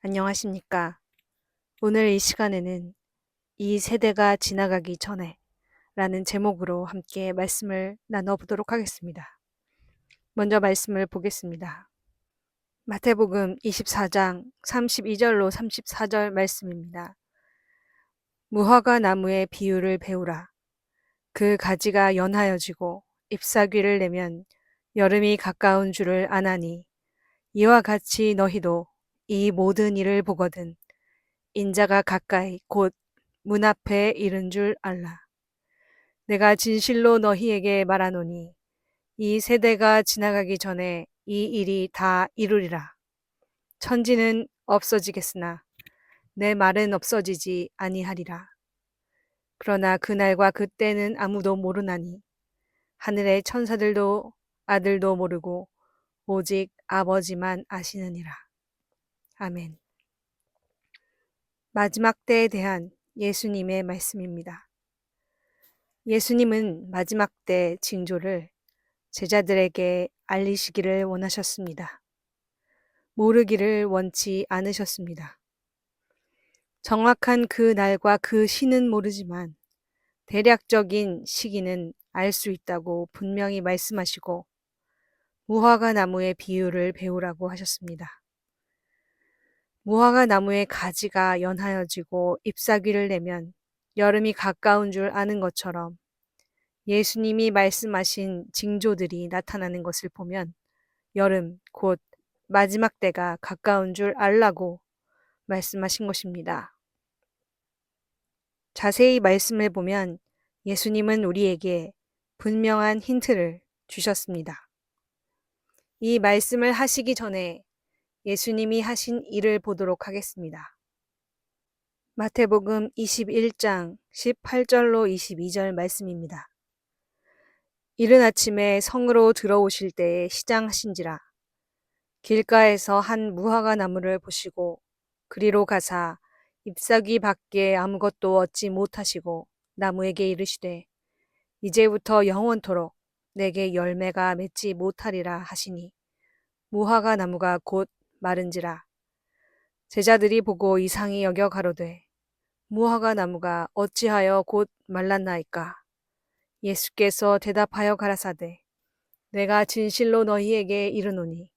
안녕하십니까. 오늘 이 시간에는 이 세대가 지나가기 전에 라는 제목으로 함께 말씀을 나눠보도록 하겠습니다. 먼저 말씀을 보겠습니다. 마태복음 24장 32절로 34절 말씀입니다. 무화과 나무의 비유를 배우라. 그 가지가 연하여지고 잎사귀를 내면 여름이 가까운 줄을 아나니 이와 같이 너희도 이 모든 일을 보거든 인자가 가까이 곧 문 앞에 이른 줄 알라. 내가 진실로 너희에게 말하노니 이 세대가 지나가기 전에 이 일이 다 이루리라. 천지는 없어지겠으나 내 말은 없어지지 아니하리라. 그러나 그날과 그때는 아무도 모르나니 하늘의 천사들도 아들도 모르고 오직 아버지만 아시느니라. 아멘. 마지막 때에 대한 예수님의 말씀입니다. 예수님은 마지막 때 징조를 제자들에게 알리시기를 원하셨습니다. 모르기를 원치 않으셨습니다. 정확한 그 날과 그 시는 모르지만 대략적인 시기는 알 수 있다고 분명히 말씀하시고 무화과 나무의 비유를 배우라고 하셨습니다. 무화과 나무의 가지가 연하여지고 잎사귀를 내면 여름이 가까운 줄 아는 것처럼 예수님이 말씀하신 징조들이 나타나는 것을 보면 여름, 곧 마지막 때가 가까운 줄 알라고 말씀하신 것입니다. 자세히 말씀을 보면 예수님은 우리에게 분명한 힌트를 주셨습니다. 이 말씀을 하시기 전에 예수님이 하신 일을 보도록 하겠습니다. 마태복음 21장 18절로 22절 말씀입니다. 이른 아침에 성으로 들어오실 때에 시장하신지라 길가에서 한 무화과 나무를 보시고 그리로 가사 잎사귀 밖에 아무것도 얻지 못하시고 나무에게 이르시되 이제부터 영원토록 내게 열매가 맺지 못하리라 하시니 무화과 나무가 곧 마른지라. 제자들이 보고 이상히 여겨 가로되 무화과 나무가 어찌하여 곧 말랐나이까. 예수께서 대답하여 가라사대 내가 진실로 너희에게 이르노니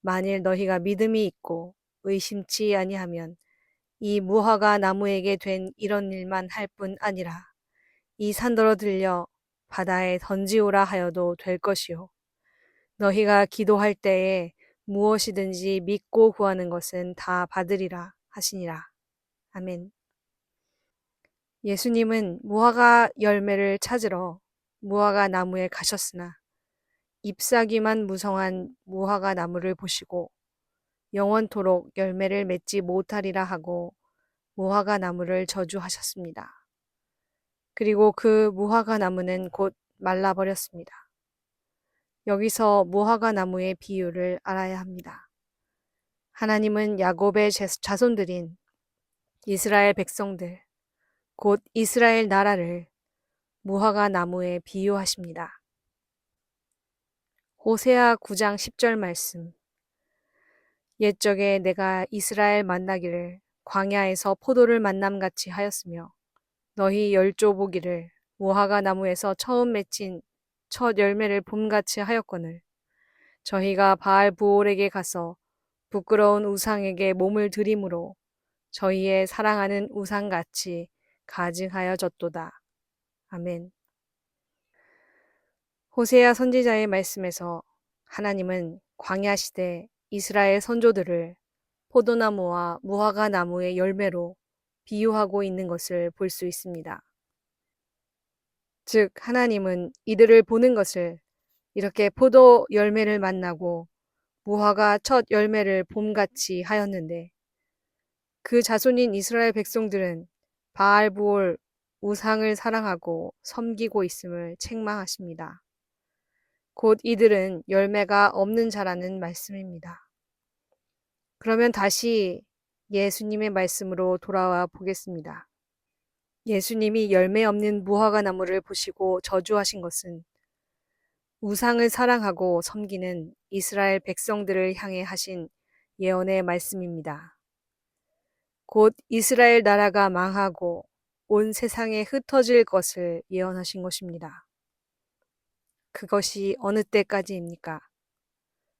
만일 너희가 믿음이 있고 의심치 아니하면 이 무화과 나무에게 된 이런 일만 할 뿐 아니라 이 산더러 들려 바다에 던지오라 하여도 될 것이요. 너희가 기도할 때에 무엇이든지 믿고 구하는 것은 다 받으리라 하시니라. 아멘. 예수님은 무화과 열매를 찾으러 무화과 나무에 가셨으나 잎사귀만 무성한 무화과 나무를 보시고 영원토록 열매를 맺지 못하리라 하고 무화과 나무를 저주하셨습니다. 그리고 그 무화과 나무는 곧 말라버렸습니다. 여기서 무화과 나무의 비유를 알아야 합니다. 하나님은 야곱의 자손들인 이스라엘 백성들, 곧 이스라엘 나라를 무화과 나무에 비유하십니다. 호세아 9장 10절 말씀. 옛적에 내가 이스라엘 만나기를 광야에서 포도를 만남같이 하였으며 너희 열조 보기를 무화과 나무에서 처음 맺힌 첫 열매를 봄같이 하였거늘 저희가 바알 부올에게 가서 부끄러운 우상에게 몸을 들임으로 저희의 사랑하는 우상같이 가증하여졌도다. 아멘. 호세아 선지자의 말씀에서 하나님은 광야 시대 이스라엘 선조들을 포도나무와 무화과 나무의 열매로 비유하고 있는 것을 볼 수 있습니다. 즉, 하나님은 이들을 보는 것을 이렇게 포도 열매를 만나고 무화과 첫 열매를 봄같이 하였는데 그 자손인 이스라엘 백성들은 바알부올 우상을 사랑하고 섬기고 있음을 책망하십니다. 곧 이들은 열매가 없는 자라는 말씀입니다. 그러면 다시 예수님의 말씀으로 돌아와 보겠습니다. 예수님이 열매 없는 무화과 나무를 보시고 저주하신 것은 우상을 사랑하고 섬기는 이스라엘 백성들을 향해 하신 예언의 말씀입니다. 곧 이스라엘 나라가 망하고 온 세상에 흩어질 것을 예언하신 것입니다. 그것이 어느 때까지입니까?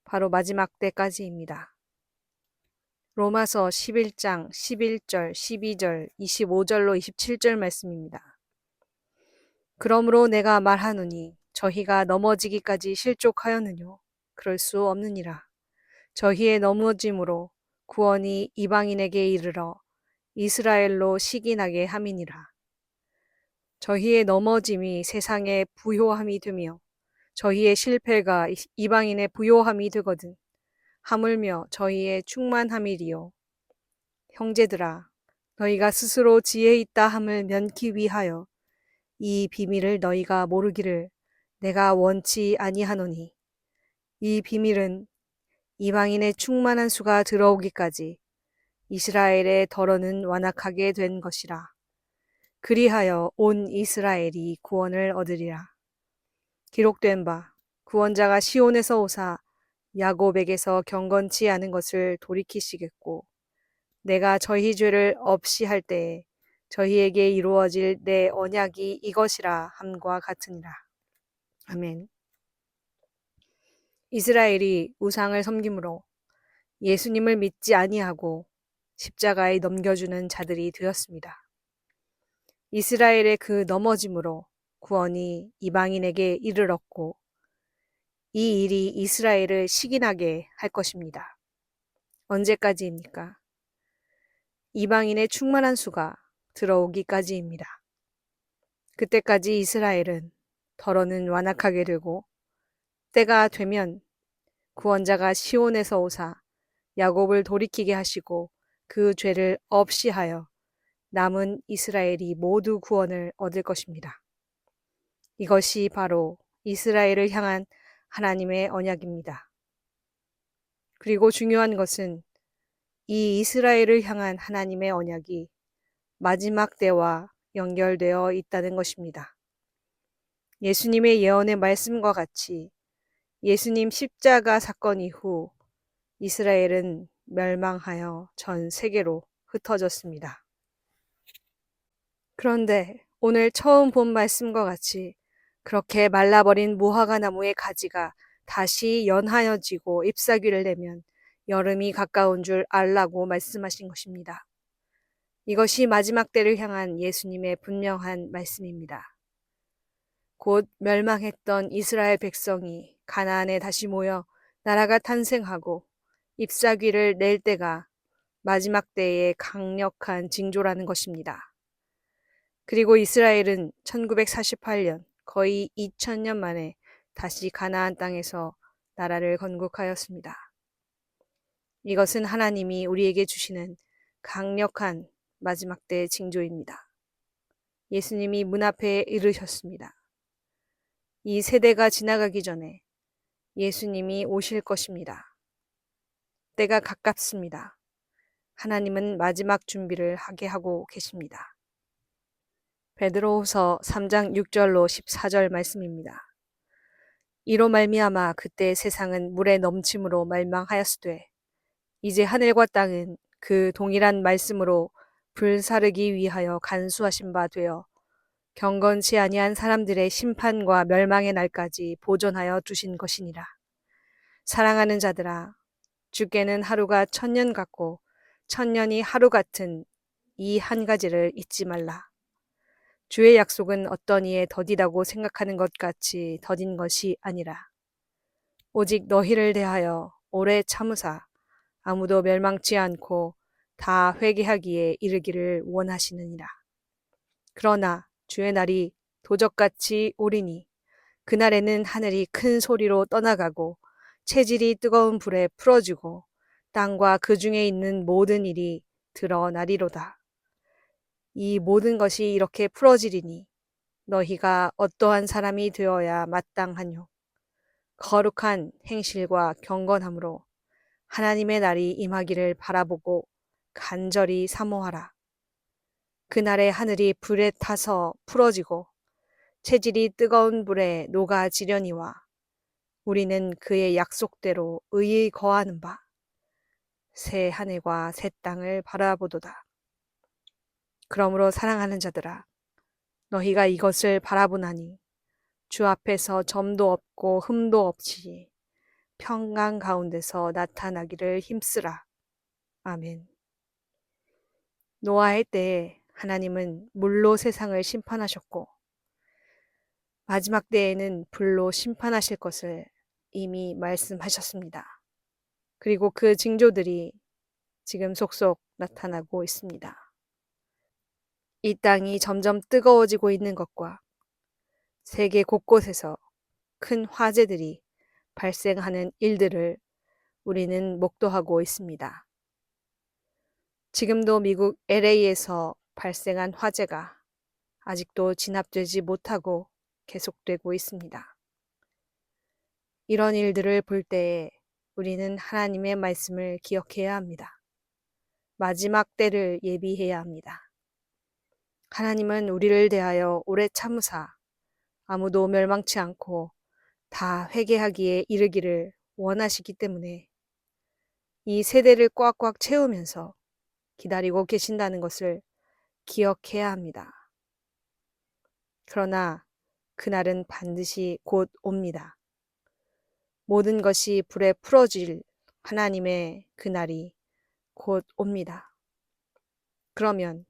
바로 마지막 때까지입니다. 로마서 11장 11절, 12절, 25절로 27절 말씀입니다. 그러므로 내가 말하노니 저희가 넘어지기까지 실족하였느뇨? 그럴 수 없느니라. 저희의 넘어짐으로 구원이 이방인에게 이르러 이스라엘로 시기나게 함이니라. 저희의 넘어짐이 세상의 부요함이 되며 저희의 실패가 이방인의 부요함이 되거든 하물며 저희의 충만함이리요. 형제들아, 너희가 스스로 지혜 있다 함을 면키 위하여 이 비밀을 너희가 모르기를 내가 원치 아니하노니 이 비밀은 이방인의 충만한 수가 들어오기까지 이스라엘의 덜어는 완악하게 된 것이라. 그리하여 온 이스라엘이 구원을 얻으리라. 기록된 바 구원자가 시온에서 오사 야곱에게서 경건치 않은 것을 돌이키시겠고 내가 저희 죄를 없이 할 때에 저희에게 이루어질 내 언약이 이것이라 함과 같으니라. 아멘. 이스라엘이 우상을 섬김으로 예수님을 믿지 아니하고 십자가에 넘겨주는 자들이 되었습니다. 이스라엘의 그 넘어짐으로 구원이 이방인에게 이르렀고 이 일이 이스라엘을 시기나게 할 것입니다. 언제까지입니까? 이방인의 충만한 수가 들어오기까지입니다. 그때까지 이스라엘은 덜어는 완악하게 되고 때가 되면 구원자가 시온에서 오사 야곱을 돌이키게 하시고 그 죄를 없이 하여 남은 이스라엘이 모두 구원을 얻을 것입니다. 이것이 바로 이스라엘을 향한 하나님의 언약입니다. 그리고 중요한 것은 이 이스라엘을 향한 하나님의 언약이 마지막 때와 연결되어 있다는 것입니다. 예수님의 예언의 말씀과 같이 예수님 십자가 사건 이후 이스라엘은 멸망하여 전 세계로 흩어졌습니다. 그런데 오늘 처음 본 말씀과 같이 그렇게 말라버린 무화과 나무의 가지가 다시 연하여지고 잎사귀를 내면 여름이 가까운 줄 알라고 말씀하신 것입니다. 이것이 마지막 때를 향한 예수님의 분명한 말씀입니다. 곧 멸망했던 이스라엘 백성이 가나안에 다시 모여 나라가 탄생하고 잎사귀를 낼 때가 마지막 때의 강력한 징조라는 것입니다. 그리고 이스라엘은 1948년 거의 2000년 만에 다시 가나안 땅에서 나라를 건국하였습니다. 이것은 하나님이 우리에게 주시는 강력한 마지막 때의 징조입니다. 예수님이 문 앞에 이르셨습니다. 이 세대가 지나가기 전에 예수님이 오실 것입니다. 때가 가깝습니다. 하나님은 마지막 준비를 하게 하고 계십니다. 베드로후서 3장 6절로 14절 말씀입니다. 이로 말미암아 그때 세상은 물의 넘침으로 멸망하였으되 이제 하늘과 땅은 그 동일한 말씀으로 불사르기 위하여 간수하신 바 되어 경건치 아니한 사람들의 심판과 멸망의 날까지 보존하여 두신 것이니라. 사랑하는 자들아, 주께는 하루가 1000년 같고 1000년이 하루 같은 이 한 가지를 잊지 말라. 주의 약속은 어떤 이에 더디다고 생각하는 것 같이 더딘 것이 아니라 오직 너희를 대하여 오래 참으사 아무도 멸망치 않고 다 회개하기에 이르기를 원하시느니라. 그러나 주의 날이 도적같이 오리니 그날에는 하늘이 큰 소리로 떠나가고 체질이 뜨거운 불에 풀어지고 땅과 그 중에 있는 모든 일이 드러나리로다. 이 모든 것이 이렇게 풀어지리니 너희가 어떠한 사람이 되어야 마땅하뇨. 거룩한 행실과 경건함으로 하나님의 날이 임하기를 바라보고 간절히 사모하라. 그날에 하늘이 불에 타서 풀어지고 체질이 뜨거운 불에 녹아지려니와 우리는 그의 약속대로 의의 거하는 바 새 하늘과 새 땅을 바라보도다. 그러므로 사랑하는 자들아, 너희가 이것을 바라보나니 주 앞에서 점도 없고 흠도 없이 평강 가운데서 나타나기를 힘쓰라. 아멘. 노아의 때에 하나님은 물로 세상을 심판하셨고 마지막 때에는 불로 심판하실 것을 이미 말씀하셨습니다. 그리고 그 징조들이 지금 속속 나타나고 있습니다. 이 땅이 점점 뜨거워지고 있는 것과 세계 곳곳에서 큰 화재들이 발생하는 일들을 우리는 목도하고 있습니다. 지금도 미국 LA에서 발생한 화재가 아직도 진압되지 못하고 계속되고 있습니다. 이런 일들을 볼 때에 우리는 하나님의 말씀을 기억해야 합니다. 마지막 때를 예비해야 합니다. 하나님은 우리를 대하여 오래 참으사 아무도 멸망치 않고 다 회개하기에 이르기를 원하시기 때문에 이 세대를 꽉꽉 채우면서 기다리고 계신다는 것을 기억해야 합니다. 그러나 그날은 반드시 곧 옵니다. 모든 것이 불에 풀어질 하나님의 그날이 곧 옵니다. 그러면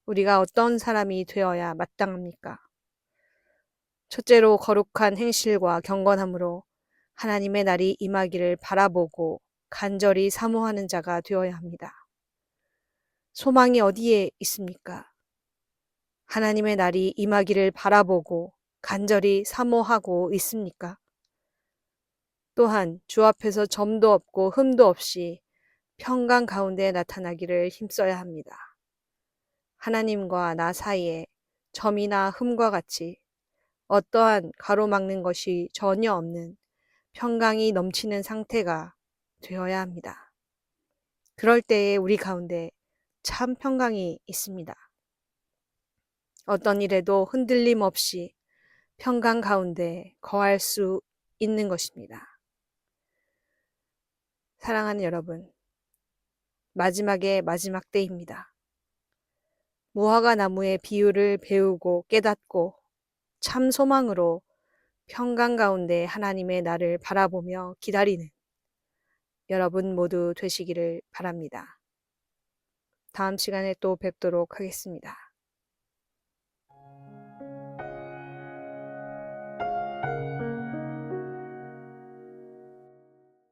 우리가 어떤 사람이 되어야 마땅합니까? 첫째로 거룩한 행실과 경건함으로 하나님의 날이 임하기를 바라보고 간절히 사모하는 자가 되어야 합니다. 소망이 어디에 있습니까? 하나님의 날이 임하기를 바라보고 간절히 사모하고 있습니까? 또한 주 앞에서 점도 없고 흠도 없이 평강 가운데 나타나기를 힘써야 합니다. 하나님과 나 사이에 점이나 흠과 같이 어떠한 가로막는 것이 전혀 없는 평강이 넘치는 상태가 되어야 합니다. 그럴 때에 우리 가운데 참 평강이 있습니다. 어떤 일에도 흔들림 없이 평강 가운데 거할 수 있는 것입니다. 사랑하는 여러분, 마지막의 마지막 때입니다. 무화과 나무의 비유를 배우고 깨닫고 참 소망으로 평강 가운데 하나님의 날을 바라보며 기다리는 여러분 모두 되시기를 바랍니다. 다음 시간에 또 뵙도록 하겠습니다.